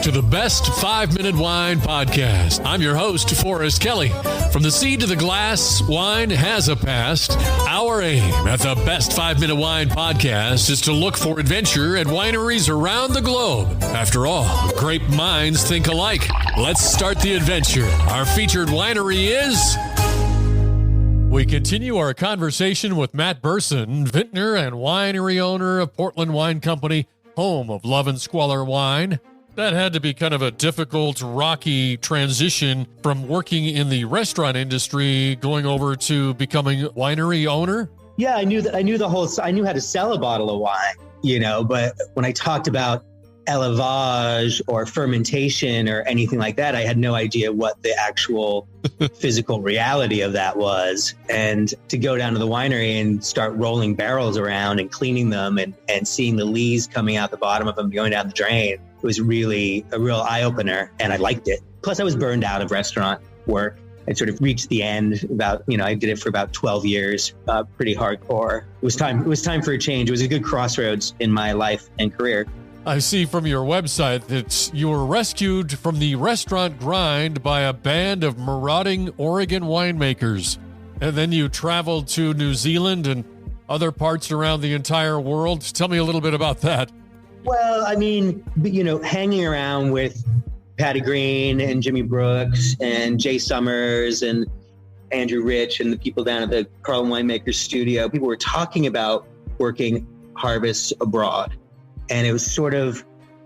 to the Best 5-Minute Wine Podcast. I'm your host, Forrest Kelly. From the seed to the glass, wine has a past. Our aim at the Best 5-Minute Wine Podcast is to look for adventure at wineries around the globe. After all, great minds think alike. Let's start the adventure. Our featured winery is... We continue our conversation with Matt Berson, vintner and winery owner of Portland Wine Company, home of Love Squalor Wine. That had to be kind of a difficult, rocky transition from working in the restaurant industry, going over to becoming winery owner. Yeah, I knew how to sell a bottle of wine, but when I talked about élevage or fermentation or anything like that, I had no idea what the actual physical reality of that was. And to go down to the winery and start rolling barrels around and cleaning them and seeing the lees coming out the bottom of them going down the drain was really a real eye-opener, and I liked it. Plus, I was burned out of restaurant work. I sort of reached the end I did it for about 12 years, pretty hardcore. It was time for a change. It was a good crossroads in my life and career. I see from your website that you were rescued from the restaurant grind by a band of marauding Oregon winemakers. And then you traveled to New Zealand and other parts around the entire world. Tell me a little bit about that. Well, hanging around with Patty Green and Jimmy Brooks and Jay Summers and Andrew Rich and the people down at the Carlin Winemakers studio, people were talking about working harvests abroad. And it was sort of,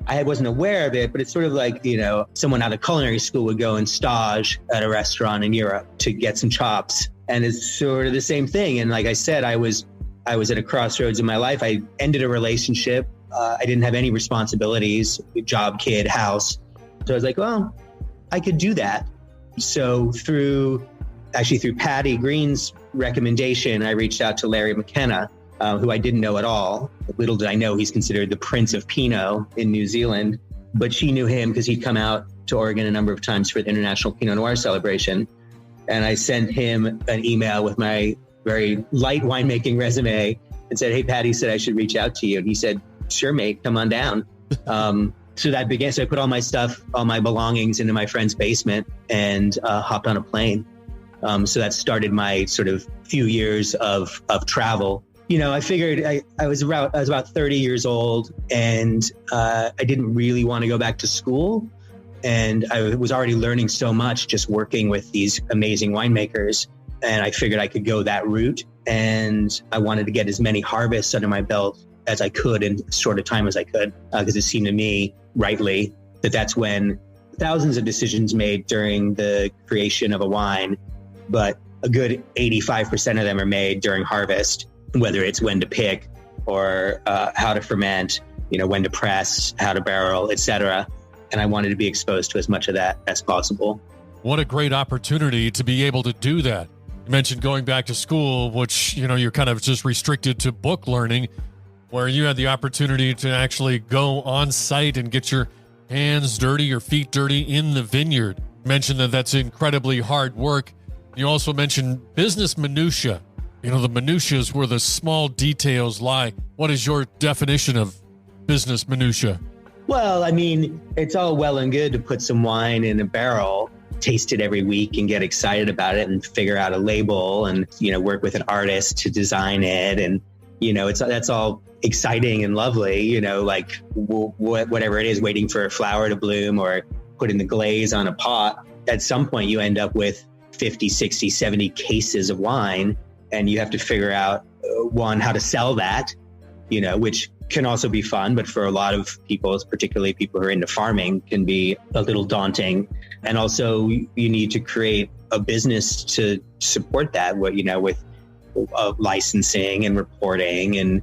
I wasn't aware of it, but it's sort of like, someone out of culinary school would go and stage at a restaurant in Europe to get some chops. And it's sort of the same thing. And like I said, I was at a crossroads in my life. I ended a relationship. I didn't have any responsibilities, job, kid, house. So I was like, well, I could do that. So through Patty Green's recommendation, I reached out to Larry McKenna, who I didn't know at all. Little did I know he's considered the Prince of Pinot in New Zealand, but she knew him because he'd come out to Oregon a number of times for the International Pinot Noir celebration. And I sent him an email with my very light winemaking resume and said, hey, Patty said I should reach out to you. And he said, sure, mate, come on down. So that began. So I put all my stuff, all my belongings into my friend's basement and hopped on a plane. So that started my sort of few years of travel. I figured I was about 30 years old and I didn't really want to go back to school. And I was already learning so much just working with these amazing winemakers. And I figured I could go that route. And I wanted to get as many harvests under my belt as I could in as short a time as I could, because it seemed to me, rightly, that's when thousands of decisions made during the creation of a wine, but a good 85% of them are made during harvest. Whether it's when to pick or how to ferment, when to press, how to barrel, etc. And I wanted to be exposed to as much of that as possible. What a great opportunity to be able to do that. You mentioned going back to school, which, you're kind of just restricted to book learning, where you had the opportunity to actually go on site and get your hands dirty, your feet dirty in the vineyard. You mentioned that that's incredibly hard work. You also mentioned business minutia. The minutiae is where the small details lie. What is your definition of business minutia? Well, it's all well and good to put some wine in a barrel, taste it every week and get excited about it and figure out a label and, work with an artist to design it. And, that's all exciting and lovely, like whatever it is, waiting for a flower to bloom or putting the glaze on a pot. At some point, you end up with 50, 60, 70 cases of wine. And you have to figure out, one, how to sell that, which can also be fun. But for a lot of people, particularly people who are into farming, can be a little daunting. And also you need to create a business to support that, with licensing and reporting and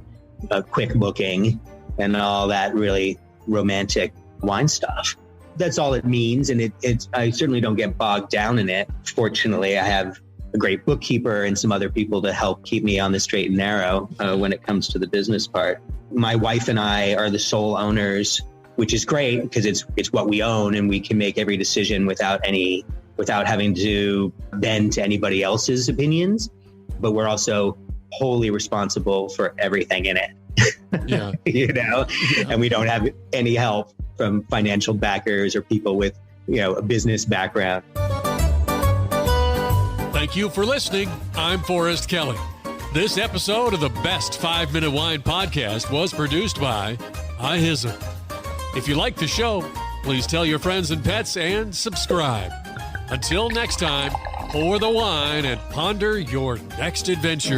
quick booking and all that really romantic wine stuff. That's all it means. And I certainly don't get bogged down in it. Fortunately, I have a great bookkeeper and some other people to help keep me on the straight and narrow when it comes to the business part. My wife and I are the sole owners, which is great because it's what we own and we can make every decision without having to bend to anybody else's opinions. But we're also wholly responsible for everything in it. Yeah. And we don't have any help. from financial backers or people with, a business background. Thank you for listening. I'm Forrest Kelly. This episode of the Best 5 Minute Wine Podcast was produced by iHism. If you like the show, please tell your friends and pets and subscribe. Until next time, pour the wine and ponder your next adventure.